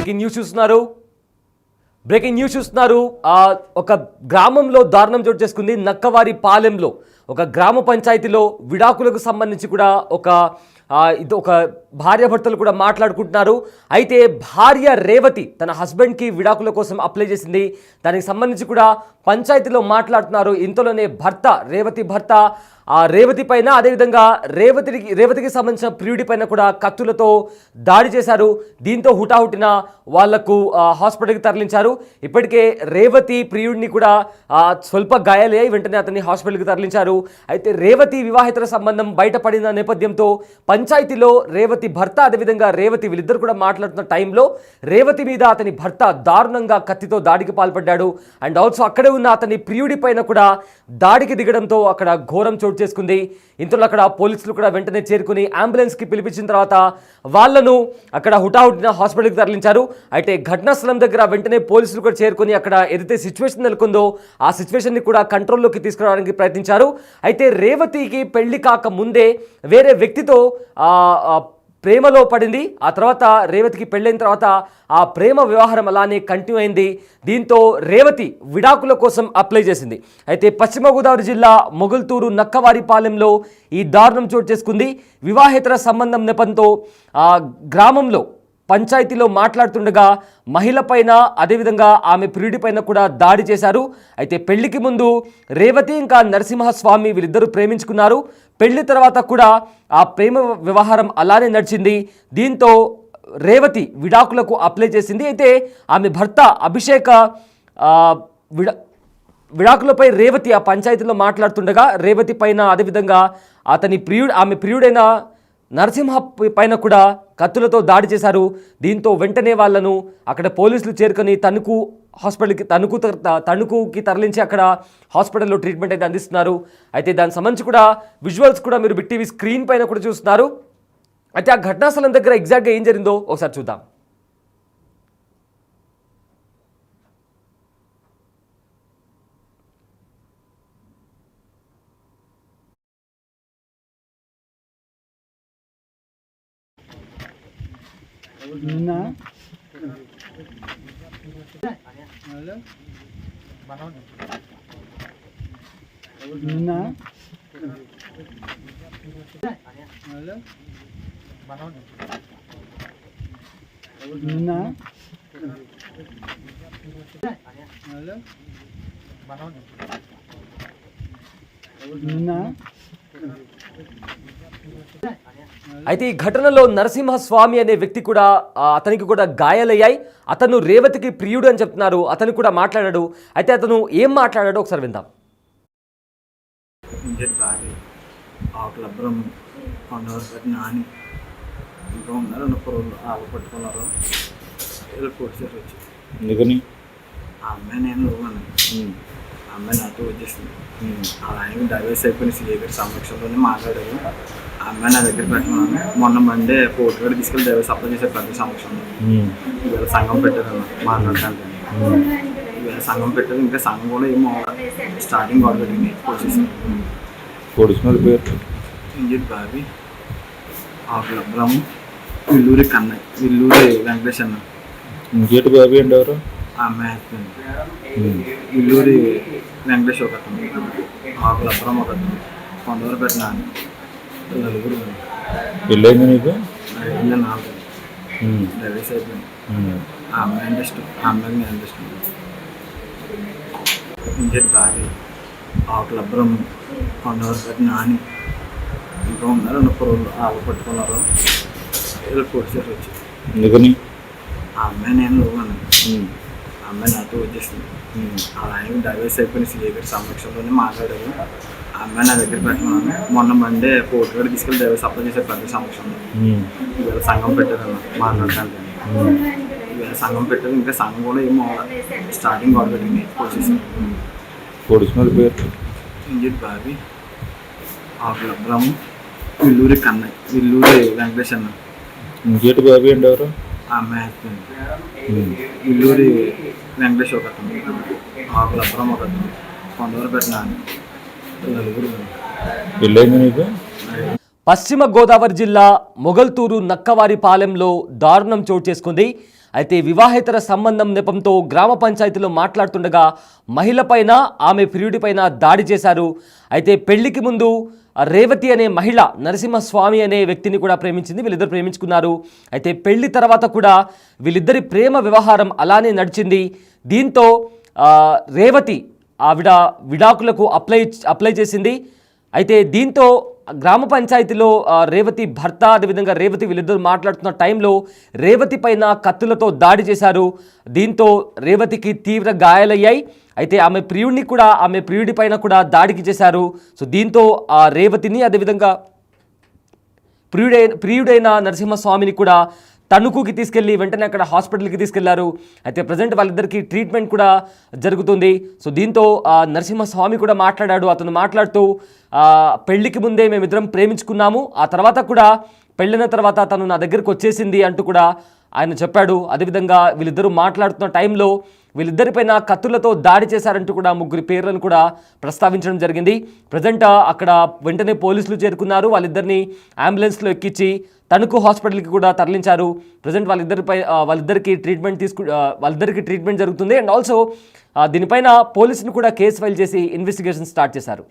Breaking news చూస్తున్నారు. ఒక గ్రామంలో దారుణం చోటు చేసుకుంది. నక్కవారి పాలెంలో ఒక గ్రామ పంచాయతీలో విడాకులకు సంబంధించి కూడా ఒక భార్యాభర్తలు కూడా మాట్లాడుకుంటున్నారు. అయితే భార్య రేవతి తన హస్బెండ్కి విడాకుల కోసం అప్లై చేసింది. దానికి సంబంధించి కూడా పంచాయతీలో మాట్లాడుతున్నారు. ఇంతలోనే రేవతి భర్త రేవతి పైన, అదేవిధంగా రేవతికి సంబంధించిన ప్రియుడి పైన కూడా కత్తులతో దాడి చేశారు. దీంతో హుటాహుటిన వాళ్లకు హాస్పిటల్కి తరలించారు. ఇప్పటికే రేవతి ప్రియుడిని కూడా స్వల్ప గాయాలయ్యాయి. వెంటనే అతన్ని హాస్పిటల్కి తరలించారు. అయితే రేవతి వివాహితర సంబంధం బయటపడిన నేపథ్యంతో పంచాయతీలో రేవతి భర్త, అదేవిధంగా రేవతి వీళ్ళిద్దరు కూడా మాట్లాడుతున్న టైంలో రేవతి మీద అతని భర్త దారుణంగా కత్తితో దాడికి పాల్పడ్డాడు. అండ్ ఆల్సో అక్కడే ఉన్న అతని ప్రియుడి పైన కూడా దాడికి దిగడంతో అక్కడ ఘోరం చోటు చేసుకుంది. ఇంతలో అక్కడ పోలీసులు కూడా వెంటనే చేరుకుని అంబులెన్స్కి పిలిపించిన తర్వాత వాళ్లను అక్కడ హుటాహుటిన హాస్పిటల్కి తరలించారు. అయితే ఘటనా స్థలం దగ్గర వెంటనే పోలీసులు కూడా చేరుకుని అక్కడ ఏదైతే సిచ్యువేషన్ నెలకొందో ఆ సిచ్యువేషన్ని కూడా కంట్రోల్లోకి తీసుకురావడానికి ప్రయత్నించారు. అయితే రేవతికి పెళ్లి కాక ముందే వేరే వ్యక్తితో ప్రేమలో పడింది. ఆ తర్వాత రేవతికి పెళ్ళైన తర్వాత ఆ ప్రేమ వ్యవహారం అలానే కంటిన్యూ అయింది. దీంతో రేవతి విడాకుల కోసం అప్లై చేసింది. అయితే పశ్చిమ గోదావరి జిల్లా మొగల్తూరు నక్కవారిపాలెంలో ఈ దారుణం చోటు చేసుకుంది. వివాహేతర సంబంధం నెపంతో గ్రామంలో పంచాయతీలో మాట్లాడుతుండగా మహిళ పైన, అదేవిధంగా ఆమె ప్రియుడి పైన కూడా దాడి చేశారు. అయితే పెళ్లికి ముందు రేవతి ఇంకా నరసింహస్వామి వీళ్ళిద్దరూ ప్రేమించుకున్నారు. పెళ్లి తర్వాత కూడా ఆ ప్రేమ వ్యవహారం అలానే నడిచింది. దీంతో రేవతి విడాకులకు అప్లై చేసింది. అయితే ఆమె భర్త అభిషేక విడాకులపై రేవతి ఆ పంచాయతీలో మాట్లాడుతుండగా రేవతి పైన, అదేవిధంగా ఆమె ప్రియుడైన నరసింహ పైన కూడా కత్తులతో దాడి చేశారు. దీంతో వెంటనే వాళ్లను అక్కడ పోలీసులు చేరుకొని తణుకుకి తరలించి అక్కడ హాస్పిటల్లో ట్రీట్మెంట్ అయితే అందిస్తున్నారు. అయితే దానికి సంబంధించి కూడా విజువల్స్ కూడా మీరు బిగ్ టీవీ స్క్రీన్ పైన కూడా చూస్తున్నారు. అయితే ఆ ఘటనా స్థలం దగ్గర ఎగ్జాక్ట్గా ఏం జరిగిందో ఒకసారి చూద్దాం. అయితే ఈ ఘటనలో నరసింహస్వామి అనే వ్యక్తి కూడా అతనికి కూడా గాయాలయ్యాయి. అతను రేవతికి ప్రియుడు అని చెప్తున్నారు. అతను కూడా మాట్లాడాడు. అయితే అతను ఏం మాట్లాడాడో ఒకసారి విందాం. నాని ఇంకా ఉన్నారు, పట్టుకున్నారు. ఎందుకని ఆ అమ్మాయి నేను ఆ అమ్మాయి నాతో వచ్చేసింది. ఆ ఆయన డైవర్స్ అయిపోయిన సిఏ గారి సమక్షంలోనే మాట్లాడారు. ఆ అమ్మాయి నా దగ్గర పెట్టమన్నాను. మొన్న మండే కోర్టు గారు తీసుకెళ్ళి డైవర్స్ అప్లై చేశారు ప్రతి సమక్షంలో. ఇవాళ సంఘం పెట్టారు మాట్లాడటానికి. ఇవాళ సంఘం పెట్టారు. ఇంకా సంఘం కూడా ఏమో స్టార్టింగ్ గొడవ పెట్టింది పోలీసు పేరు ఇంజిట్ బాబీ, ఆకుల బ్రహ్మ, విల్లూరి కన్నయ్య, విల్లూరి వెంకటేష్ అన్న. ఇంకేటి బాబీ అండి ఎవరు? ఆ అమ్మాయి హస్బెండ్. విల్లూరి వెంకటేష్ ఒక అతను, ఆకుల బ్రహ్మ ఒక అతను, కొంతవరకు పెట్టిన నలుగురు. పెళ్ళైంది నీకు? 4 డైవర్స్ అయిపోయింది. ఆ అమ్మాయి అంటే ఇష్టం, ఆ అమ్మాయికి నేను అంటే ఇష్టం. ఇంకేటి బాబీ, ఆకుల బ్రహ్మ, కొంతవరకు పెట్టిన నాని ఇంకా ఉన్నారు. 30 రోజులు పట్టుకున్నారు. కోర్టు చేసి వచ్చి ఎందుకని ఆ అమ్మాయి నేను ఆ అమ్మాయి నాతో వచ్చేసింది. ఆ ఆయన డైవర్స్ అయిపోయిన సిఏ గారి సమక్షంలోనే మాట్లాడారు. ఆ అమ్మాయి నా దగ్గర పెట్టమన్నాను. మొన్న మండే కోర్టు గారు తీసుకెళ్ళి డైవర్స్ అప్లై చేశారు ప్రతి సమక్షంలో. ఇవాళ సంఘం పెట్టారన్న మాట్లాడటానికి. ఇవాళ సంఘం పెట్టారు. ఇంకా సంఘం కూడా ఏమో స్టార్టింగ్ గొడవ పెట్టింది పోలీసు పేరు ఇంజిట్ బాబీ, ఆకుల బ్రహ్మ, విల్లూరి కన్నయ్య, విల్లూరి వెంకటేష్ అన్న. ఇంకేటి బాబీ అండి ఎవరు? ఆ అమ్మాయి హస్బెండ్. విల్లూరి వెంకటేష్ ఒక అతను, ఆకుల బ్రహ్మ ఒక అతను, కొంతవరకు పెట్టిన నలుగురు. పెళ్ళైంది నీకు? పశ్చిమ గోదావరి జిల్లా మొగల్తూరు నక్కవారిపాలెంలో దారుణం చోటు చేసుకుంది. అయితే వివాహేతర సంబంధం నెపంతో గ్రామ పంచాయతీలో మాట్లాడుతుండగా మహిళపైన ఆమె ప్రియుడిపైన దాడి చేశారు. అయితే పెళ్లికి ముందు రేవతి అనే మహిళ నరసింహస్వామి అనే వ్యక్తిని కూడా ప్రేమించింది. వీళ్ళిద్దరు ప్రేమించుకున్నారు. అయితే పెళ్లి తర్వాత కూడా వీళ్ళిద్దరి ప్రేమ వ్యవహారం అలానే నడిచింది. దీంతో రేవతి ఆవిడ విడాకులకు అప్లై చేసింది. అయితే దీంతో గ్రామ పంచాయతీలో రేవతి భర్త అదేవిధంగా రేవతి వీళ్ళిద్దరు మాట్లాడుతున్న టైంలో రేవతి పైన కత్తులతో దాడి చేశారు. దీంతో రేవతికి తీవ్ర గాయాలయ్యాయి. అయితే ఆమె ప్రియుడి పైన కూడా దాడికి చేశారు. సో దీంతో ఆ రేవతిని అదేవిధంగా ప్రియుడైన నరసింహస్వామిని కూడా తణుకుకి తీసుకెళ్ళి వెంటనే అక్కడ హాస్పిటల్కి తీసుకెళ్లారు. అయితే ప్రజెంట్ వాళ్ళిద్దరికీ ట్రీట్మెంట్ కూడా జరుగుతుంది. సో దీంతో నరసింహస్వామి కూడా మాట్లాడాడు. అతను మాట్లాడుతూ పెళ్లికి ముందే మేమిద్దరం ప్రేమించుకున్నాము, ఆ తర్వాత కూడా పెళ్ళిన తర్వాత తను నా దగ్గరికి వచ్చేసింది అంటూ కూడా ఆయన చెప్పాడు. అదేవిధంగా వీళ్ళిద్దరూ మాట్లాడుతున్న టైంలో వీళ్ళిద్దరిపైన కత్తులతో దాడి చేశారంటూ కూడా ముగ్గురి పేర్లను కూడా ప్రస్తావించడం జరిగింది. ప్రజెంట్ అక్కడ వెంటనే పోలీసులు చేరుకున్నారు. వాళ్ళిద్దరిని అంబులెన్స్లో ఎక్కించి తణుకు హాస్పిటల్కి కూడా తరలించారు. ప్రజెంట్ వాళ్ళిద్దరికి ట్రీట్మెంట్ జరుగుతుంది. అండ్ ఆల్సో దీనిపైన పోలీసులు కూడా కేసు ఫైల్ చేసి ఇన్వెస్టిగేషన్ స్టార్ట్ చేశారు.